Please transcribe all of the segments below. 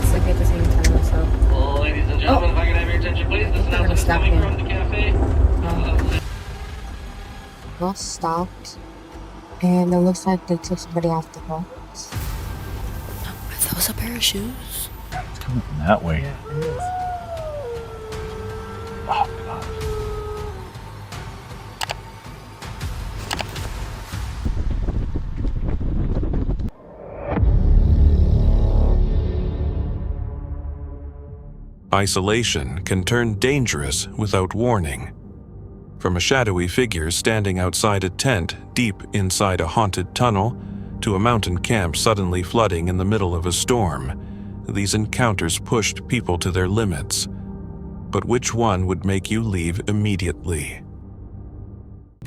sleepy at the same time, so. Well, ladies and gentlemen, if I could have your attention, please. This announcement is coming from the cafe. Bus stopped, and it looks like they took somebody off the bus. That was a pair of shoes. It's coming from that way. Yeah, it is. Oh, God. Isolation can turn dangerous without warning. From a shadowy figure standing outside a tent deep inside a haunted tunnel to a mountain camp suddenly flooding in the middle of a storm, these encounters pushed people to their limits. But which one would make you leave immediately?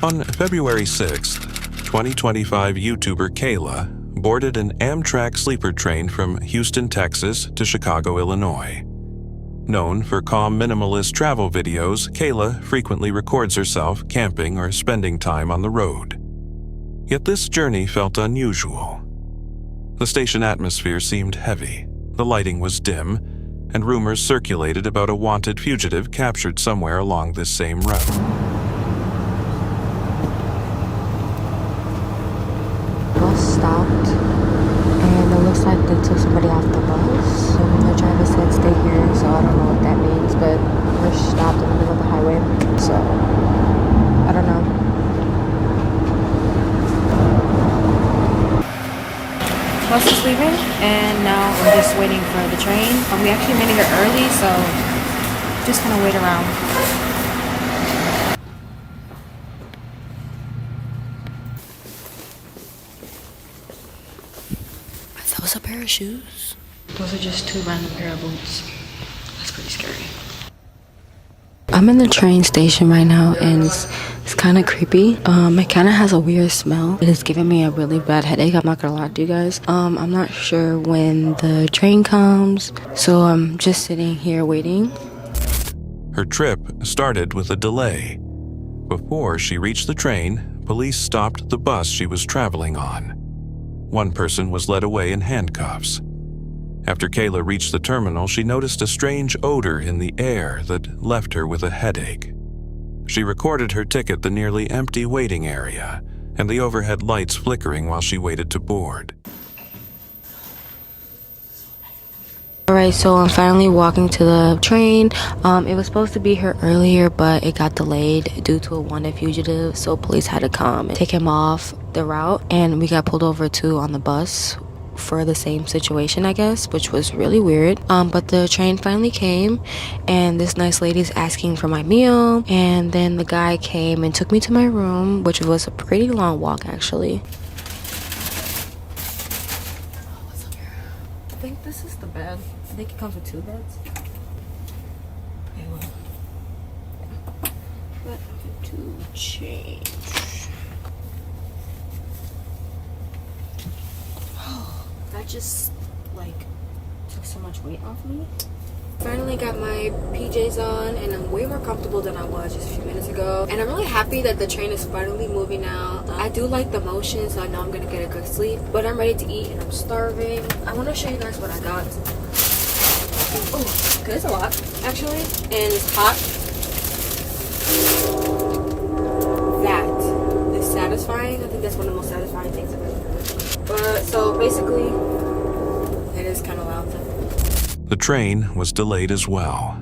On February 6th, 2025 YouTuber Kayla boarded an Amtrak sleeper train from Houston, Texas to Chicago, Illinois. Known for calm minimalist travel videos, Kayla frequently records herself camping or spending time on the road. Yet this journey felt unusual. The station atmosphere seemed heavy, the lighting was dim, and rumors circulated about a wanted fugitive captured somewhere along this same route. Bus stopped, and it looks like they took somebody off the bus. The driver said stay here, so I don't know what that means, but we're stopped in the middle of the highway, so I don't know. Bus is leaving, and now we're just waiting for the train. We actually made it here early, so just gonna wait around. That was a pair of shoes. Those are just two random pair of boots. That's pretty scary. I'm in the train station right now, and it's kind of creepy. It kind of has a weird smell. It is giving me a really bad headache. I'm not gonna lie to you guys. I'm not sure when the train comes, so I'm just sitting here waiting. Her trip started with a delay. Before she reached the train, police stopped the bus she was traveling on. One person was led away in handcuffs. After Kayla reached the terminal, she noticed a strange odor in the air that left her with a headache. She recorded her ticket, the nearly empty waiting area, and the overhead lights flickering while she waited to board. Alright, so I'm finally walking to the train. It was supposed to be here earlier, but it got delayed due to a wanted fugitive, so police had to come and take him off the route, and we got pulled over too on the bus for the same situation, I guess, which was really weird. But the train finally came, and this nice lady's asking for my meal, and then the guy came and took me to my room, which was a pretty long walk actually. What's up here? I think this is the bed. I think it comes with two beds. Okay, well, but to change. That just like took so much weight off me. Finally got my PJs on, and I'm way more comfortable than I was just a few minutes ago, and I'm really happy that the train is finally moving now. I do like the motion, so I know I'm gonna get a good sleep, but I'm ready to eat and I'm starving. I want to show you guys what I got. Oh, it's a lot actually, and it's hot. That is satisfying. I think that's one of the most satisfying things I've ever done. But so basically, it is kind of loud. The train was delayed as well.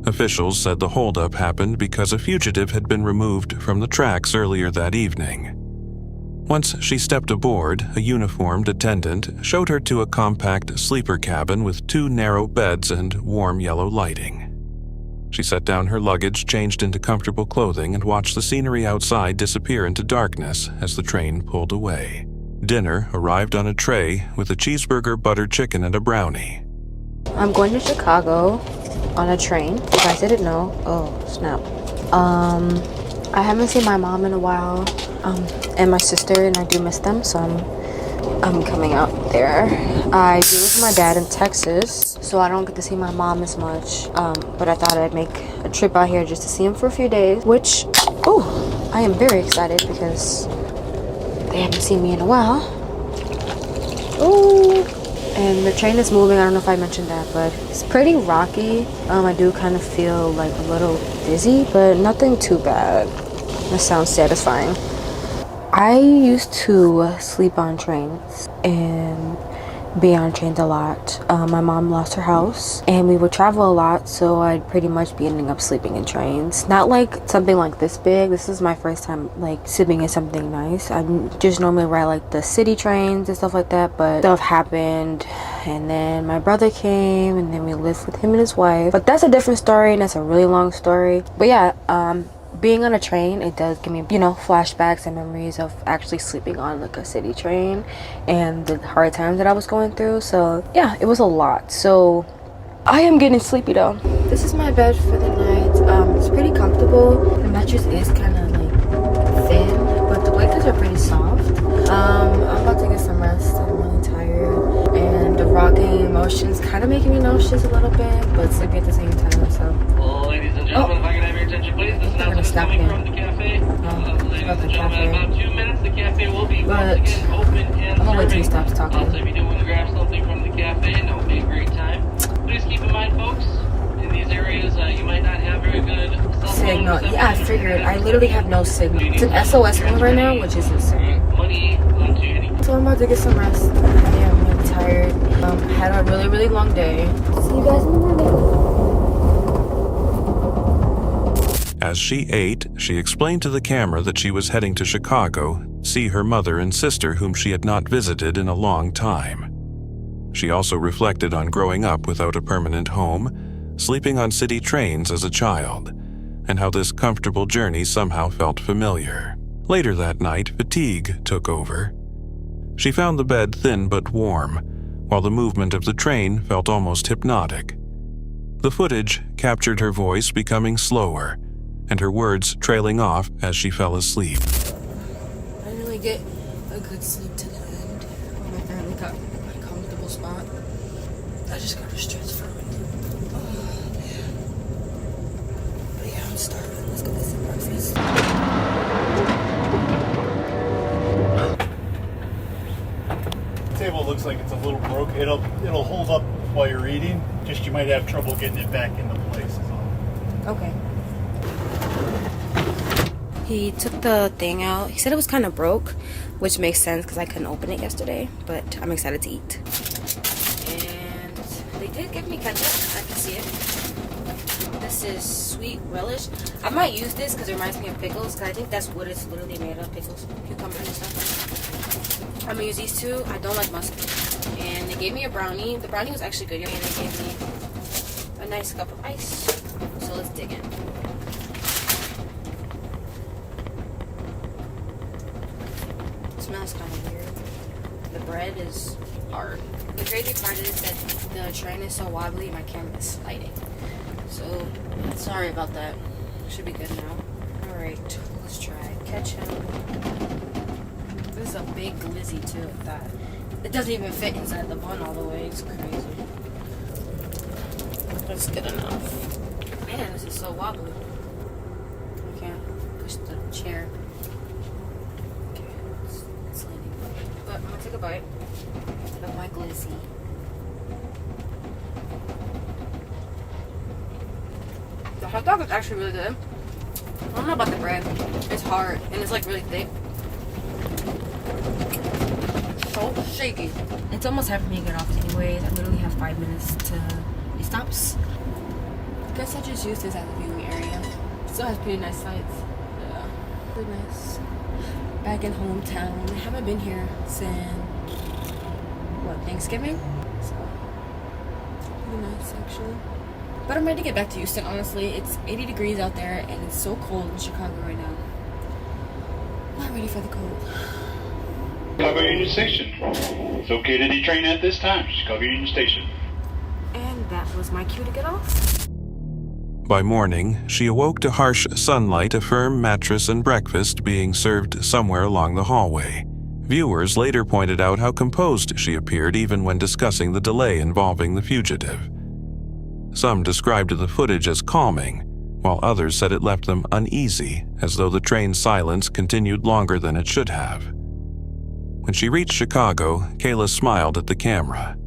Officials said the holdup happened because a fugitive had been removed from the tracks earlier that evening. Once she stepped aboard, a uniformed attendant showed her to a compact sleeper cabin with two narrow beds and warm yellow lighting. She set down her luggage, changed into comfortable clothing, and watched the scenery outside disappear into darkness as the train pulled away. Dinner arrived on a tray with a cheeseburger, buttered chicken, and a brownie. I'm going to Chicago on a train. If you guys didn't know, oh snap. I haven't seen my mom in a while, and my sister, and I do miss them, so I'm coming out there. I do live with my dad in Texas, so I don't get to see my mom as much, but I thought I'd make a trip out here just to see him for a few days, which, oh, I am very excited because they haven't seen me in a while. Oh, And the train is moving. I don't know if I mentioned that, but it's pretty rocky. I do kind of feel like a little dizzy, but nothing too bad. That sounds satisfying. I used to sleep on trains and be on trains a lot. My mom lost her house and we would travel a lot, so I'd pretty much be ending up sleeping in trains. Not like something like this big. This is my first time like sleeping in something nice. I just normally ride like the city trains and stuff like that, but stuff happened and then my brother came and then we lived with him and his wife. But that's a different story and that's a really long story. But yeah, being on a train, it does give me, you know, flashbacks and memories of actually sleeping on like a city train and the hard times that I was going through. So yeah, it was a lot. So I am getting sleepy though. This is my bed for the night. It's pretty comfortable. The mattress is kind of like thin, but the blankets are pretty soft. I'm about to get some rest. I'm really tired and the rocking motions kind of making me nauseous a little bit, but sleepy at the same time. So Ladies and gentlemen, if I can have your attention, please. This announcement is coming from the cafe. Ladies and gentlemen, in about 2 minutes, the cafe will be once again open and I'm gonna wait till he serving. stops talking. Also, if you do want to grab something from the cafe, and it'll be a great time. Please keep in mind, folks, in these areas, you might not have very good cell phone Signal. reception. Yeah, I figured. I literally have no signal. It's an SOS mode right now, which is insane. Money onto any. So I'm about to get some rest. I am really tired. I had a really, really long day. See you guys in the morning. As she ate, she explained to the camera that she was heading to Chicago, see her mother and sister whom she had not visited in a long time. She also reflected on growing up without a permanent home, sleeping on city trains as a child, and how this comfortable journey somehow felt familiar. Later that night, fatigue took over. She found the bed thin but warm, while the movement of the train felt almost hypnotic. The footage captured her voice becoming slower, and her words trailing off as she fell asleep. I didn't really get a good sleep to the end. I finally got my comfortable spot. I just got to stretch from it. Oh, man. But yeah, I'm starving. Let's go get some breakfast. Table looks like it's a little broke. It'll hold up while you're eating. Just you might have trouble getting it back into place. Is all. Okay. He took the thing out. He said it was kind of broke, which makes sense because I couldn't open it yesterday, but I'm excited to eat. And they did give me ketchup. I can see it. This is sweet relish. I might use this because it reminds me of pickles, because I think that's what it's literally made of, pickles, cucumbers and stuff. I'm going to use these two. I don't like mustard. And they gave me a brownie. The brownie was actually good. And they gave me a nice cup of ice. So let's dig in. Smells kind of weird. The bread is hard. The crazy part is that the train is so wobbly, my camera is sliding. So, sorry about that. Should be good now. Alright, let's try ketchup. This is a big glizzy too at that. It doesn't even fit inside the bun all the way. It's crazy. That's good enough. Man, this is so wobbly. I can't push the chair. But I'm gonna take a bite of my glizzy. The hot dog is actually really good. I don't know about the bread. It's hard and it's like really thick. So shaky. It's almost time for me to get off anyways. I literally have 5 minutes till it stops. I guess I just use this as a viewing area. It still has pretty nice sights. Yeah, pretty nice. Back in hometown. I haven't been here since Thanksgiving. So pretty nice actually. But I'm ready to get back to Houston, honestly. It's 80 degrees out there and it's so cold in Chicago right now. I'm not ready for the cold. Chicago Union Station. It's okay to detrain at this time. Chicago Union Station. And that was my cue to get off. By morning, she awoke to harsh sunlight, a firm mattress, and breakfast being served somewhere along the hallway. Viewers later pointed out how composed she appeared even when discussing the delay involving the fugitive. Some described the footage as calming, while others said it left them uneasy, as though the train's silence continued longer than it should have. When she reached Chicago, Kayla smiled at the camera.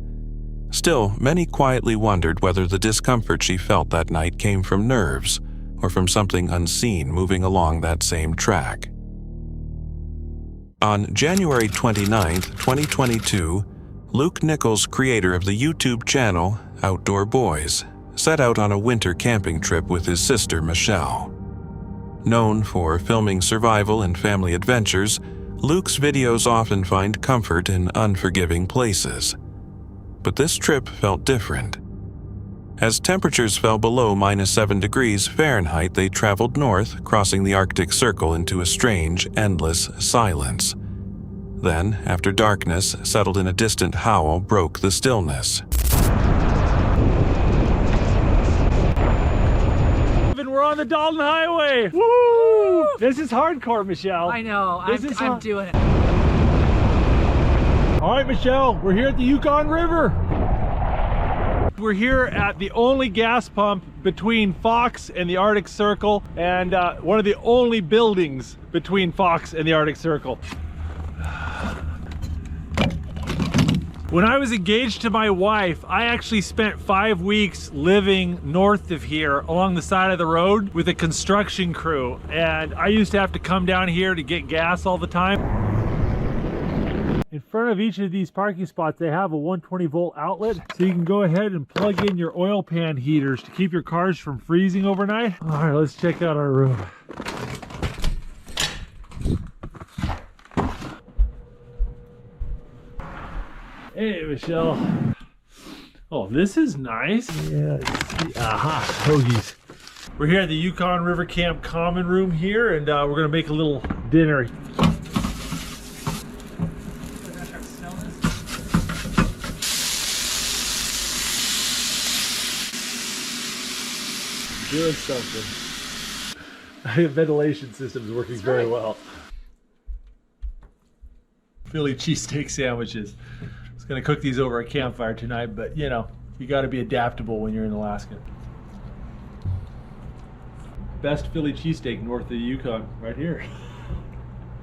Still, many quietly wondered whether the discomfort she felt that night came from nerves or from something unseen moving along that same track. On January 29, 2022, Luke Nichols, creator of the YouTube channel Outdoor Boys, set out on a winter camping trip with his sister Michelle. Known for filming survival and family adventures, Luke's videos often find comfort in unforgiving places. But this trip felt different. As temperatures fell below -7 degrees Fahrenheit, they traveled north, crossing the Arctic Circle into a strange, endless silence. Then, after darkness settled in a distant howl, broke the stillness. We're on the Dalton Highway! Woo! This is hardcore, Michelle. I know, I'm doing it. All right, Michelle, we're here at the Yukon River. We're here at the only gas pump between Fox and the Arctic Circle, and one of the only buildings between Fox and the Arctic Circle. When I was engaged to my wife, I actually spent 5 weeks living north of here along the side of the road with a construction crew, and I used to have to come down here to get gas all the time. In front of each of these parking spots, they have a 120 volt outlet, so you can go ahead and plug in your oil pan heaters to keep your cars from freezing overnight. All right, let's check out our room. Hey, Michelle. Oh, this is nice. Yeah, aha, hoagies. We're here at the Yukon River Camp common room here, and we're gonna make a little dinner. Doing something. Ventilation system's working very well. Philly cheesesteak sandwiches. I was gonna cook these over a campfire tonight, but you know, you gotta be adaptable when you're in Alaska. Best Philly cheesesteak north of the Yukon, right here.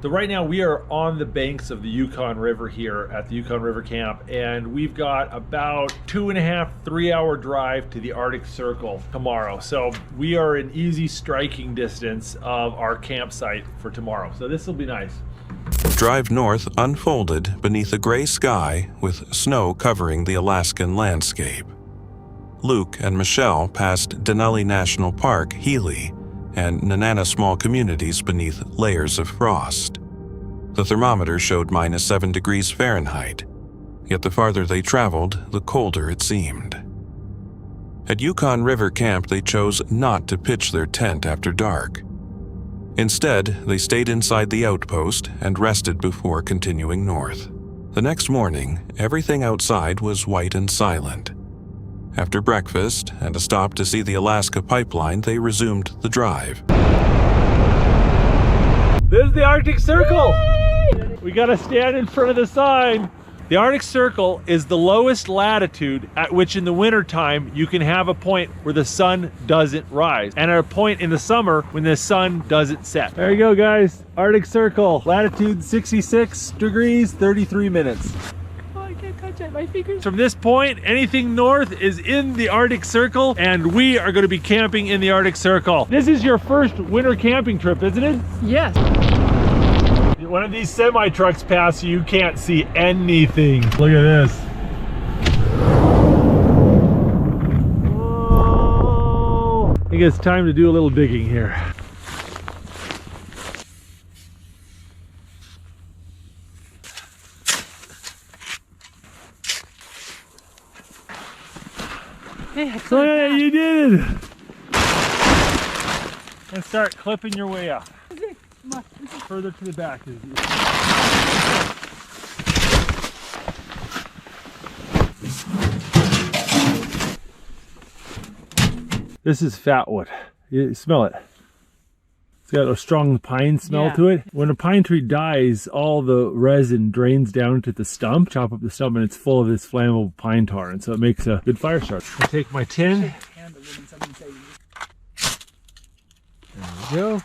So right now we are on the banks of the Yukon River here at the Yukon River Camp, and we've got about 2.5, 3 hour drive to the Arctic Circle tomorrow. So we are in easy striking distance of our campsite for tomorrow. So this will be nice. The drive north unfolded beneath a gray sky with snow covering the Alaskan landscape. Luke and Michelle passed Denali National Park, Healy, and Nenana small communities beneath layers of frost. The thermometer showed -7 degrees Fahrenheit, yet the farther they traveled, the colder it seemed. At Yukon River Camp, they chose not to pitch their tent after dark. Instead, they stayed inside the outpost and rested before continuing north. The next morning, everything outside was white and silent. After breakfast and a stop to see the Alaska pipeline, they resumed the drive. This is the Arctic Circle! Yay! We gotta stand in front of the sign. The Arctic Circle is the lowest latitude at which in the wintertime you can have a point where the sun doesn't rise, and at a point in the summer when the sun doesn't set. There you go, guys. Arctic Circle, latitude 66 degrees, 33 minutes. My fingers. From this point, anything north is in the Arctic Circle, and we are going to be camping in the Arctic Circle. This is your first winter camping trip, isn't it? Yes. One of these semi-trucks pass you can't see anything. Look at this. Whoa. I think it's time to do a little digging here. So yeah, you did it! And start clipping your way up. Further to the back. This is fat wood. You smell it. It's got a strong pine smell to it. When a pine tree dies, all the resin drains down to the stump, chop up the stump, and it's full of this flammable pine tar, and so it makes a good fire start. I take my tin. There we go.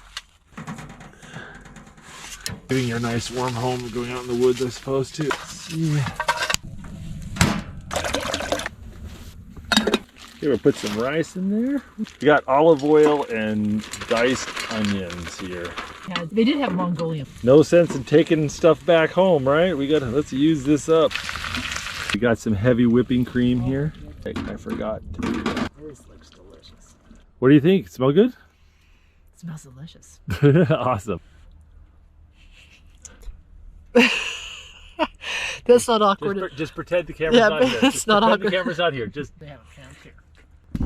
Giving you a nice warm home, going out in the woods, I suppose, too. Here, we'll put some rice in there. We got olive oil and diced onions here. Yeah, they did have Mongolian. No sense in taking stuff back home, right? Let's use this up. We got some heavy whipping cream here. I forgot to do that. This looks delicious. What do you think? Smell good? It smells delicious. Awesome. That's not awkward. Just pretend the camera's not here. It's not awkward. The camera's not here. Just They have a can here.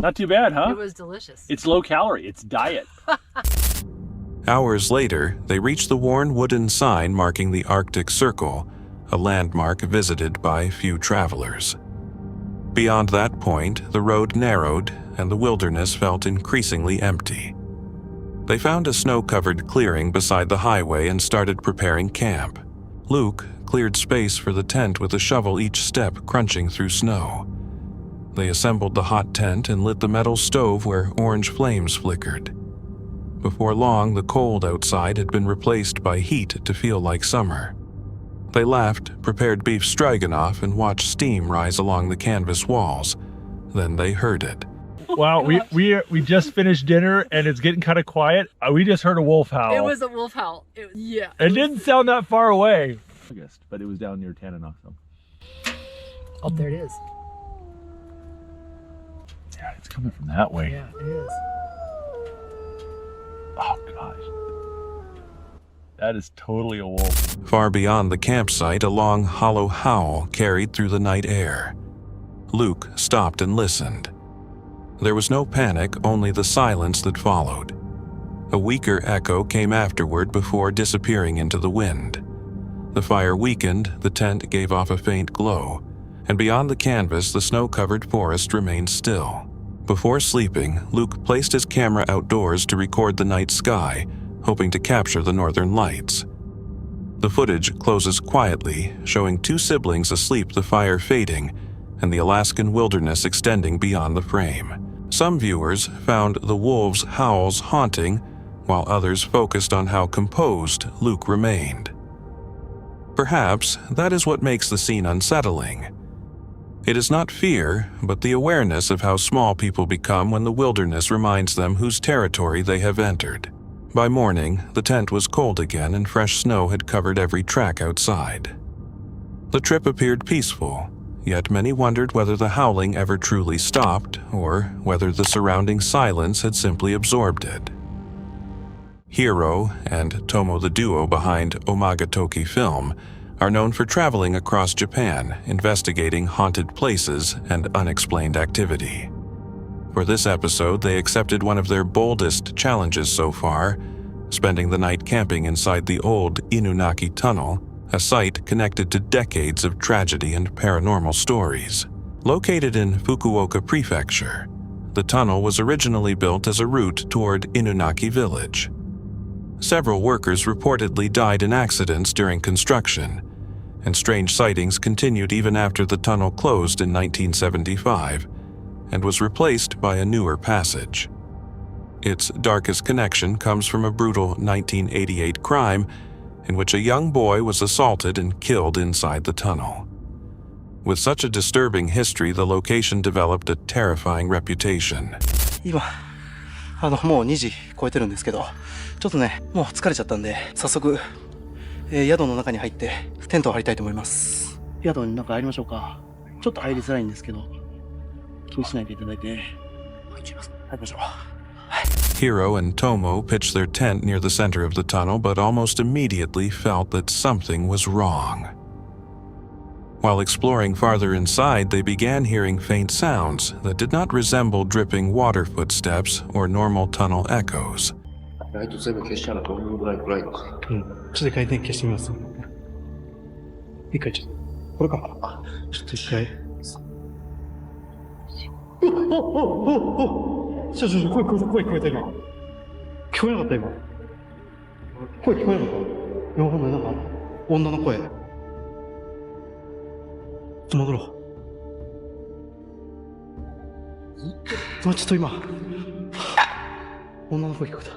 not too bad, huh? It was delicious. It's low calorie. It's diet. Hours later, they reached the worn wooden sign marking the Arctic Circle, a landmark visited by few travelers. Beyond that point, the road narrowed and the wilderness felt increasingly empty. They found a snow-covered clearing beside the highway and started preparing camp. Luke cleared space for the tent with a shovel each step crunching through snow. They assembled the hot tent and lit the metal stove where orange flames flickered. Before long, the cold outside had been replaced by heat to feel like summer. They laughed, prepared beef stroganoff, and watched steam rise along the canvas walls. Then they heard it. Wow, we just finished dinner and it's getting kind of quiet. We just heard a wolf howl. It was a wolf howl. Yeah. It didn't sound that far away. August, but it was down near Tananock. Oh, there it is. Yeah, it's coming from that way. Yeah, it is. Oh gosh. That is totally a wolf. Far beyond the campsite, a long, hollow howl carried through the night air. Luke stopped and listened. There was no panic, only the silence that followed. A weaker echo came afterward before disappearing into the wind. The fire weakened, the tent gave off a faint glow, and beyond the canvas, the snow-covered forest remained still. Before sleeping, Luke placed his camera outdoors to record the night sky, hoping to capture the northern lights. The footage closes quietly, showing two siblings asleep, the fire fading, and the Alaskan wilderness extending beyond the frame. Some viewers found the wolves' howls haunting, while others focused on how composed Luke remained. Perhaps that is what makes the scene unsettling. It is not fear, but the awareness of how small people become when the wilderness reminds them whose territory they have entered. By morning, the tent was cold again and fresh snow had covered every track outside. The trip appeared peaceful, yet many wondered whether the howling ever truly stopped or whether the surrounding silence had simply absorbed it. Hiro and Tomo, the duo behind Omagatoki Film, are known for traveling across Japan, investigating haunted places and unexplained activity. For this episode, they accepted one of their boldest challenges so far, spending the night camping inside the old Inunaki Tunnel, a site connected to decades of tragedy and paranormal stories. Located in Fukuoka Prefecture, the tunnel was originally built as a route toward Inunaki Village. Several workers reportedly died in accidents during construction, and strange sightings continued even after the tunnel closed in 1975 and was replaced by a newer passage. Its darkest connection comes from a brutal 1988 crime in which a young boy was assaulted and killed inside the tunnel. With such a disturbing history, the location developed a terrifying reputation. 今もう2時超えてるんですけど、ちょっとね、もう疲れちゃったんで、早速、宿の中に入ってテントを張りたいと思います。宿に中入りましょうか。ちょっと入りづらいんですけど、気にしないでいただいて、入りましょう。Hiro and Tomo pitched their tent near the center of the tunnel, but almost immediately felt that something was wrong. While exploring farther inside, they began hearing faint sounds that did not resemble dripping water footsteps or normal tunnel echoes. ライト全部消しちゃうのどのぐらい暗いのか。ちょっと一回電気消してみます。一回ちょっと、これか。ちょっと一回。声聞こえた今。聞こえなかった今。声聞こえなかった。わかんない、なんか女の声。ちょっと戻ろう。ちょっと今、女の声聞こえた。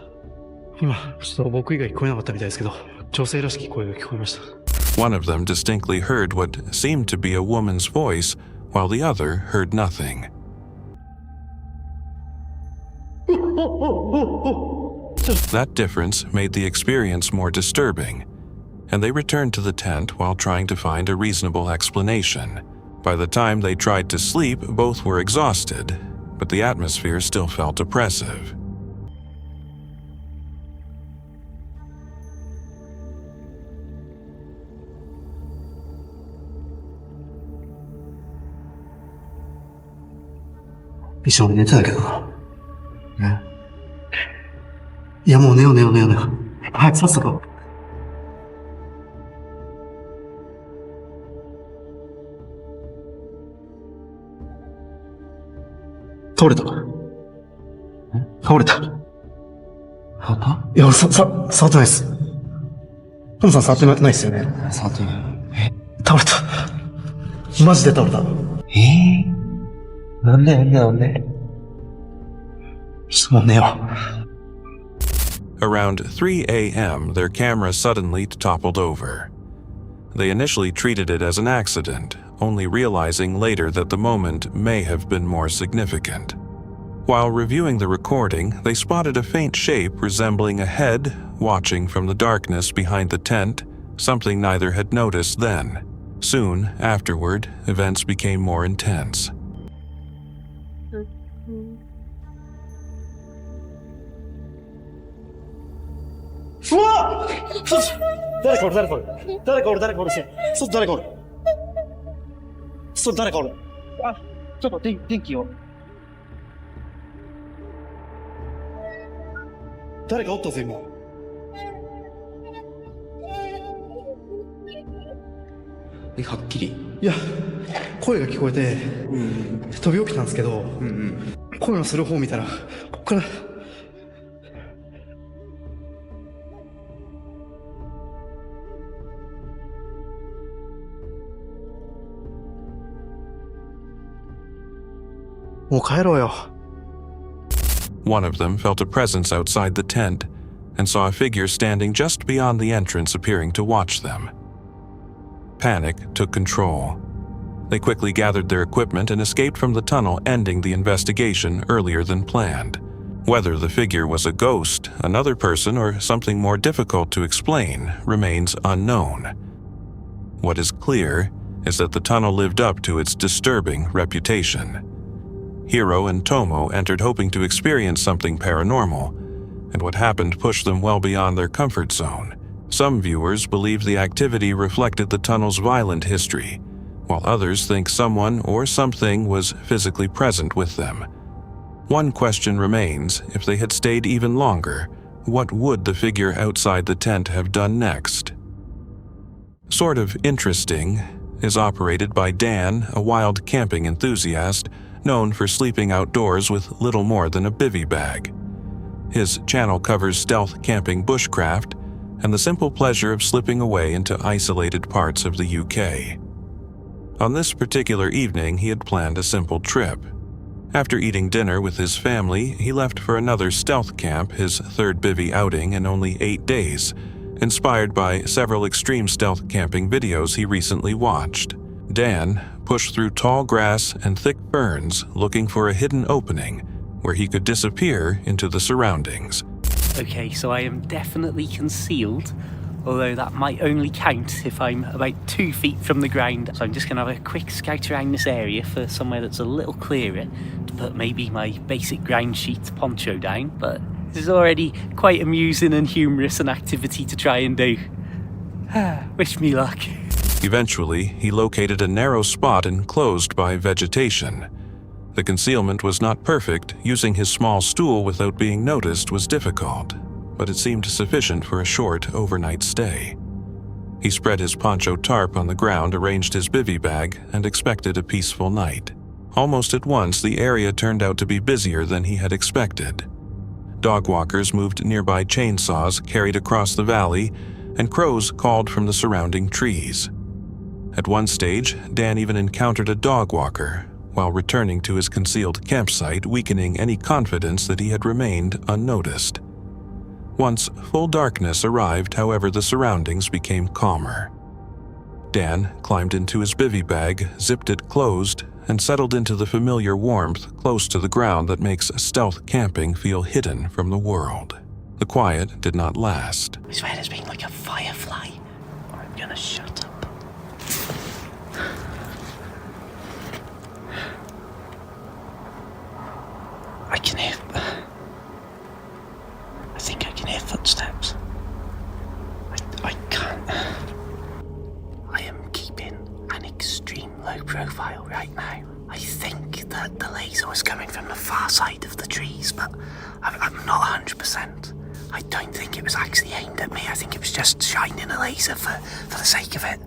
今、ちょっと僕以外聞こえなかったみたいですけど、女性らしき声が聞こえました。One of them distinctly heard what seemed to be a woman's voice, while the other heard nothing. That difference made the experience more disturbing, and they returned to the tent while trying to find a reasonable explanation. By the time they tried to sleep, both were exhausted, but the atmosphere still felt oppressive. Be sure寝てたけどな。ね。いや、もう寝よう。早くさっさと。倒れた。倒れた。触った？いや、俺触ってないっす。トムさん触ってないっすよね。触ってない。倒れた。マジで倒れた。なんでちょっともう寝よう。 Around 3 a.m., their camera suddenly toppled over. They initially treated it as an accident, only realizing later that the moment may have been more significant. While reviewing the recording, they spotted a faint shape resembling a head watching from the darkness behind the tent, something neither had noticed then. Soon afterward, events became more intense.「はっきり」いや、声が聞こえて、飛び起きたんですけど、声のする方を見たら、こっから。もう帰ろうよ。 One of them felt a presence outside the tent and saw a figure standing just beyond the entrance appearing to watch them. Panic took control. They quickly gathered their equipment and escaped from the tunnel, ending the investigation earlier than planned. Whether the figure was a ghost, another person, or something more difficult to explain remains unknown. What is clear is that the tunnel lived up to its disturbing reputation. Hiro and Tomo entered hoping to experience something paranormal, and what happened pushed them well beyond their comfort zone. Some viewers believe the activity reflected the tunnel's violent history, while others think someone or something was physically present with them. One question remains: if they had stayed even longer, what would the figure outside the tent have done next? Sort of Interesting is operated by Dan, a wild camping enthusiast known for sleeping outdoors with little more than a bivy bag. His channel covers stealth camping bushcraft and the simple pleasure of slipping away into isolated parts of the UK. On this particular evening, he had planned a simple trip. After eating dinner with his family, he left for another stealth camp, his third bivy outing in only 8 days, inspired by several extreme stealth camping videos he recently watched. Dan pushed through tall grass and thick ferns looking for a hidden opening where he could disappear into the surroundings. Okay, so I am definitely concealed, although that might only count if I'm about 2 feet from the ground. So I'm just gonna have a quick scout around this area for somewhere that's a little clearer to put maybe my basic ground sheet poncho down, but this is already quite amusing and humorous an activity to try and do. Wish me luck. Eventually, he located a narrow spot enclosed by vegetation. The concealment was not perfect. Using his small stool without being noticed was difficult, but it seemed sufficient for a short overnight stay. He spread his poncho tarp on the ground, arranged his bivy bag, and expected a peaceful night. Almost at once, the area turned out to be busier than he had expected. Dog walkers moved nearby chainsaws carried across the valley, and crows called from the surrounding trees. At one stage, Dan even encountered a dog walker while returning to his concealed campsite, weakening any confidence that he had remained unnoticed. Once full darkness arrived, however, the surroundings became calmer. Dan climbed into his bivy bag, zipped it closed, and settled into the familiar warmth close to the ground that makes stealth camping feel hidden from the world. The quiet did not last. I swear there's been like a firefly. Or I'm gonna shut up. I can hear... I think I can hear footsteps. I can't... I am keeping an extreme low profile right now. I think that the laser was coming from the far side of the trees, but I'm not 100%. I don't think it was actually aimed at me. I think it was just shining a laser for the sake of it.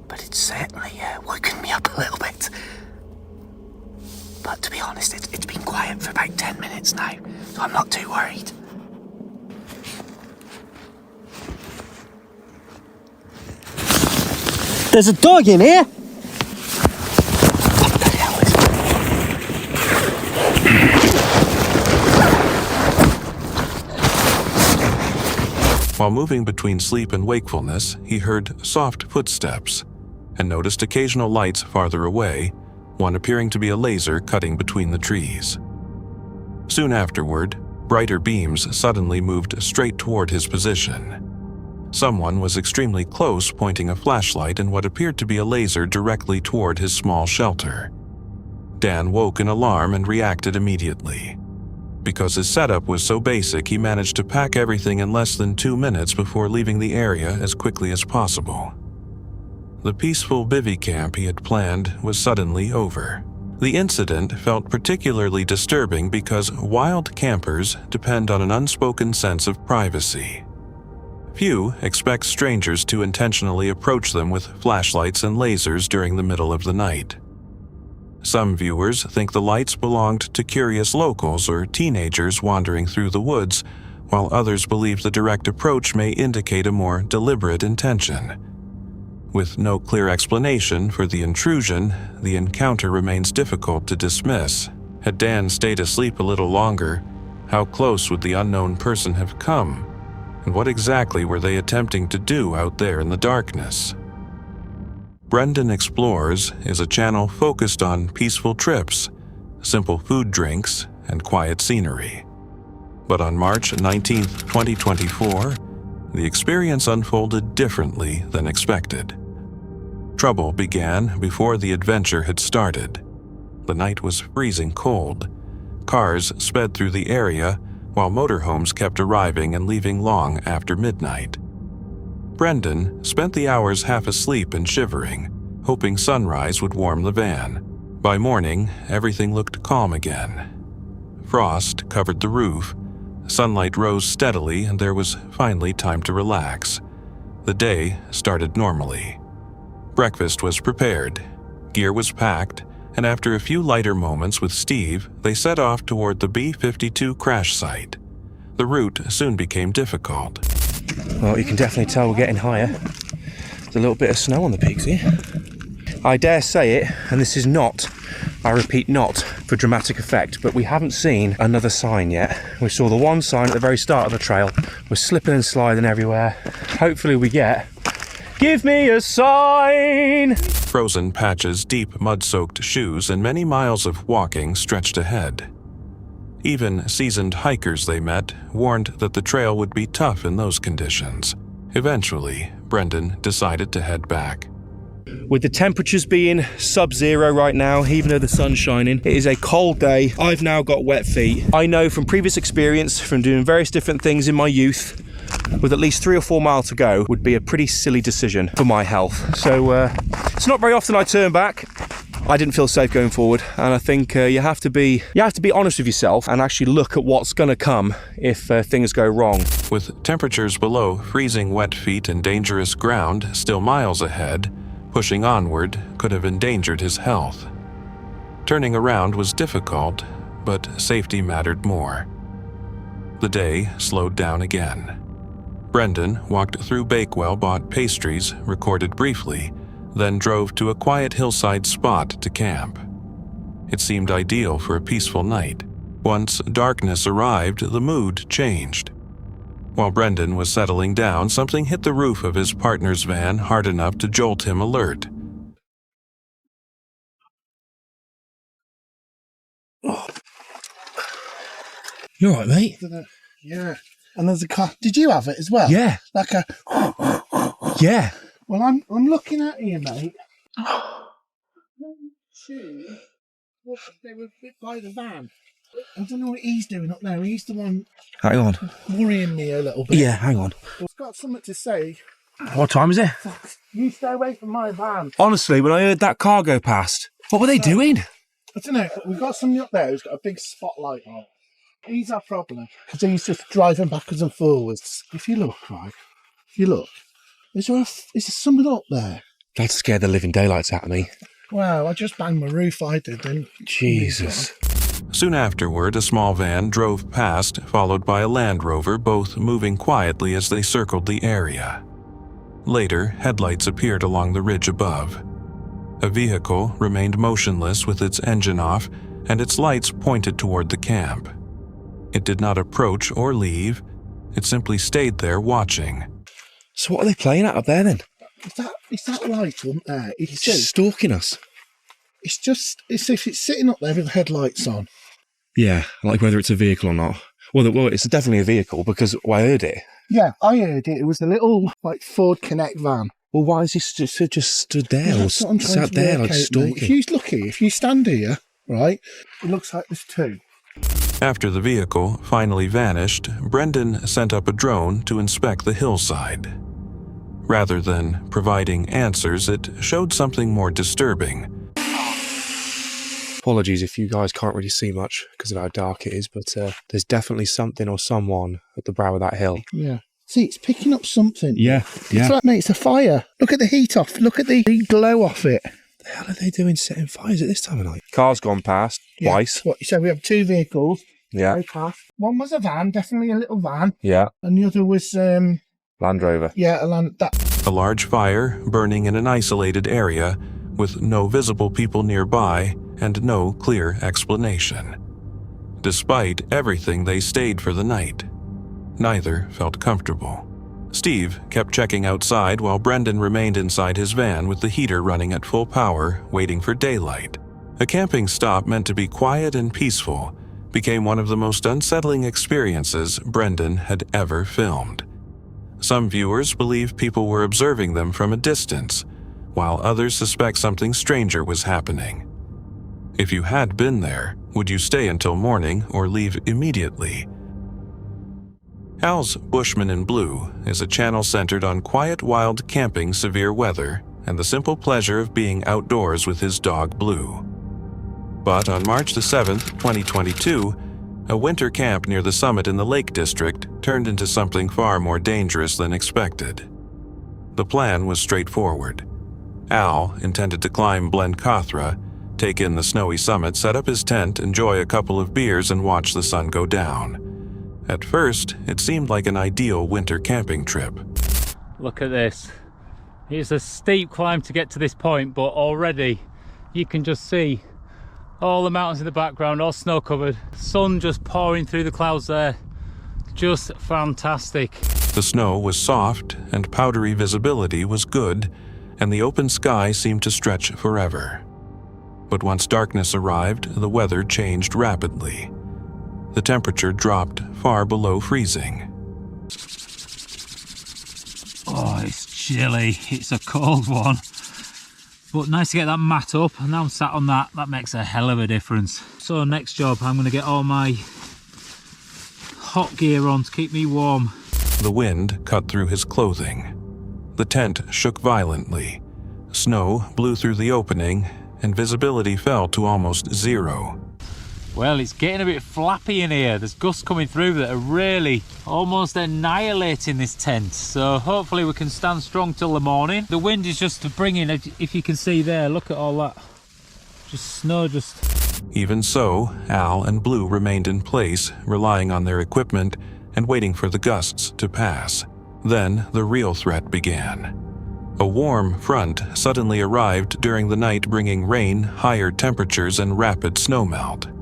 But it's certainly woken me up a little bit. But to be honest, it's been quiet for about 10 minutes now, so I'm not too worried. There's a dog in here! What the hell is it? While moving between sleep and wakefulness, he heard soft footsteps and noticed occasional lights farther away, one appearing to be a laser cutting between the trees. Soon afterward, brighter beams suddenly moved straight toward his position. Someone was extremely close, pointing a flashlight and what appeared to be a laser directly toward his small shelter. Dan woke in alarm and reacted immediately. Because his setup was so basic, he managed to pack everything in less than 2 minutes before leaving the area as quickly as possible. The peaceful bivvy camp he had planned was suddenly over. The incident felt particularly disturbing because wild campers depend on an unspoken sense of privacy. Few expect strangers to intentionally approach them with flashlights and lasers during the middle of the night. Some viewers think the lights belonged to curious locals or teenagers wandering through the woods, while others believe the direct approach may indicate a more deliberate intention. With no clear explanation for the intrusion, the encounter remains difficult to dismiss. Had Dan stayed asleep a little longer, how close would the unknown person have come? And what exactly were they attempting to do out there in the darkness? Brendan Explores is a channel focused on peaceful trips, simple food drinks, and quiet scenery. But on March 19, 2024, the experience unfolded differently than expected. Trouble began before the adventure had started. The night was freezing cold. Cars sped through the area, while motorhomes kept arriving and leaving long after midnight. Brendan spent the hours half asleep and shivering, hoping sunrise would warm the van. By morning, everything looked calm again. Frost covered the roof, sunlight rose steadily, and there was finally time to relax. The day started normally. Breakfast was prepared, gear was packed, and after a few lighter moments with Steve, they set off toward the B-52 crash site. The route soon became difficult. Well, you can definitely tell we're getting higher. There's a little bit of snow on the peaks here. I dare say it, and this is not, I repeat not, for dramatic effect, but we haven't seen another sign yet. We saw the one sign at the very start of the trail. We're slipping and sliding everywhere. Hopefully we get, give me a sign! Frozen patches, deep mud-soaked shoes, and many miles of walking stretched ahead. Even seasoned hikers they met warned that the trail would be tough in those conditions. Eventually, Brendan decided to head back. With the temperatures being sub-zero right now, even though the sun's shining, it is a cold day. I've now got wet feet. I know from previous experience, from doing various different things in my youth, with at least 3 or 4 miles to go, would be a pretty silly decision for my health. So it's not very often I turn back. I didn't feel safe going forward, and I think you have to be honest with yourself and actually look at what's going to come if things go wrong. With temperatures below freezing wet feet and dangerous ground still miles ahead, pushing onward could have endangered his health. Turning around was difficult, but safety mattered more. The day slowed down again. Brendan walked through Bakewell, bought pastries, recorded briefly, then drove to a quiet hillside spot to camp. It seemed ideal for a peaceful night. Once darkness arrived, the mood changed. While Brendan was settling down, something hit the roof of his partner's van hard enough to jolt him alert. You all right, mate? Yeah. And there's a car. Did you have it as well? Yeah. Like a. Yeah. Well, I'm looking at you, mate. Shoes. They were bit by the van. I don't know what he's doing up there. He's the one Hang on. worrying me a little bit. Yeah, hang on. I've got something to say. What time is it? You stay away from my van. Honestly, when I heard that car go past, what were they doing? I don't know. We've got somebody up there who's got a big spotlight on. He's our problem. Because he's just driving backwards and forwards. If you look, right? Is there somebody up there? That scared the living daylights out of me. Wow, I just banged my roof, I did then. Jesus. Soon afterward, a small van drove past, followed by a Land Rover, both moving quietly as they circled the area. Later, headlights appeared along the ridge above. A vehicle remained motionless with its engine off and its lights pointed toward the camp. It did not approach or leave. It simply stayed there watching. So what are they playing at up there then? Is that light up there? It's just stalking us. It's if it's sitting up there with the headlights on. Yeah, like whether it's a vehicle or not. Well, it's definitely a vehicle because I heard it. Yeah, I heard it. It was a little Ford Connect van. Well, why is he just stood there or That's what I'm trying sat to there work like out, stalking? mate. If you're lucky, if you stand here, right, it looks like there's two. After the vehicle finally vanished, Brendan sent up a drone to inspect the hillside. Rather than providing answers, it showed something more disturbing. Apologies if you guys can't really see much because of how dark it is, but there's definitely something or someone at the brow of that hill. Yeah. See, it's picking up something. Yeah. It's like, mate, it's a fire. Look at the heat off. Look at the glow off it. What the hell are they doing setting fires at this time of night? Car's gone past twice. What, so we have two vehicles. Yeah. Go past. One was a van, definitely a little van. Yeah. And the other was Land Rover. Yeah, A large fire burning in an isolated area with no visible people nearby and no clear explanation. Despite everything, they stayed for the night. Neither felt comfortable. Steve kept checking outside while Brendan remained inside his van with the heater running at full power, waiting for daylight. A camping stop meant to be quiet and peaceful became one of the most unsettling experiences Brendan had ever filmed. Some viewers believe people were observing them from a distance, while others suspect something stranger was happening. If you had been there, would you stay until morning or leave immediately? Al's Bushman in Blue is a channel centered on quiet, wild camping, severe weather, and the simple pleasure of being outdoors with his dog Blue. But on March the 7th, 2022, a winter camp near the summit in the Lake District turned into something far more dangerous than expected. The plan was straightforward. Al intended to climb Blencathra, take in the snowy summit, set up his tent, enjoy a couple of beers, and watch the sun go down. At first, it seemed like an ideal winter camping trip. Look at this. It's a steep climb to get to this point, but already you can just see all the mountains in the background, all snow covered. Sun just pouring through the clouds there. Just fantastic. The snow was soft and powdery visibility was good, and the open sky seemed to stretch forever. But once darkness arrived, the weather changed rapidly. The temperature dropped far below freezing. Oh, it's chilly. It's a cold one. But nice to get that mat up, and now I'm sat on that. That makes a hell of a difference. So next job, I'm going to get all my hot gear on to keep me warm. The wind cut through his clothing. The tent shook violently. Snow blew through the opening, and visibility fell to almost zero. Well, it's getting a bit flappy in here. There's gusts coming through that are really almost annihilating this tent. So hopefully we can stand strong till the morning. The wind is just bringing, if you can see there, look at all that. Just snow just... Even so, Al and Blue remained in place, relying on their equipment and waiting for the gusts to pass. Then the real threat began. A warm front suddenly arrived during the night, bringing rain, higher temperatures, and rapid snowmelt.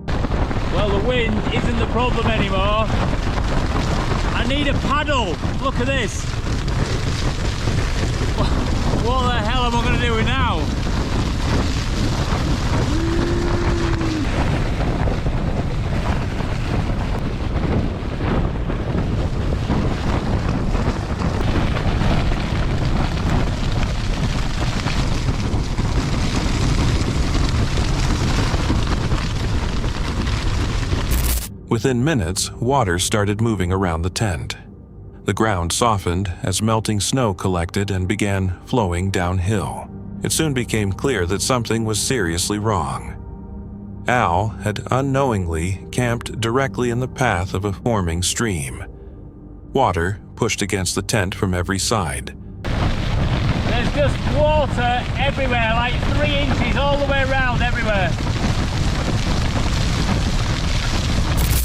Well, the wind isn't the problem anymore. I need a paddle. Look at this. What the hell am I going to do now? Within minutes, water started moving around the tent. The ground softened as melting snow collected and began flowing downhill. It soon became clear that something was seriously wrong. Al had unknowingly camped directly in the path of a forming stream. Water pushed against the tent from every side. There's just water everywhere, like 3 inches all the way around everywhere.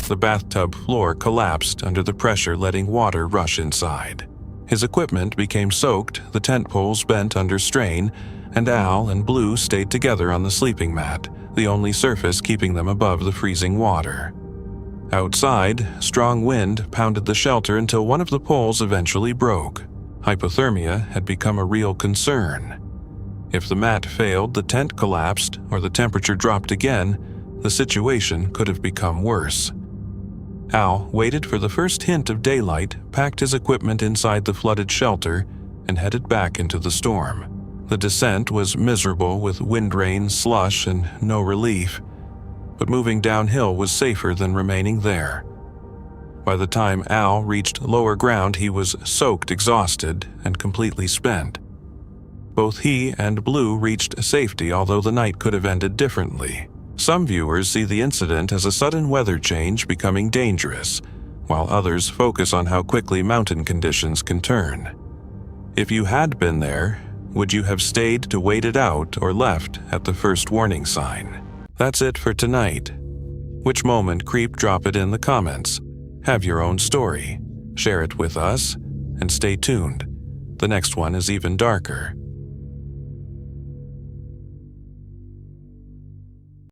The bathtub floor collapsed under the pressure, letting water rush inside. His equipment became soaked, the tent poles bent under strain, and Al and Blue stayed together on the sleeping mat, the only surface keeping them above the freezing water. Outside, strong wind pounded the shelter until one of the poles eventually broke. Hypothermia had become a real concern. If the mat failed, the tent collapsed, or the temperature dropped again, the situation could have become worse. Al waited for the first hint of daylight, packed his equipment inside the flooded shelter, and headed back into the storm. The descent was miserable with wind rain, slush, and no relief, but moving downhill was safer than remaining there. By the time Al reached lower ground, he was soaked, exhausted, and completely spent. Both he and Blue reached safety, although the night could have ended differently. Some viewers see the incident as a sudden weather change becoming dangerous, while others focus on how quickly mountain conditions can turn. If you had been there, would you have stayed to wait it out or left at the first warning sign? That's it for tonight. Which moment creep? Drop it in the comments. Have your own story. Share it with us, and stay tuned. The next one is even darker.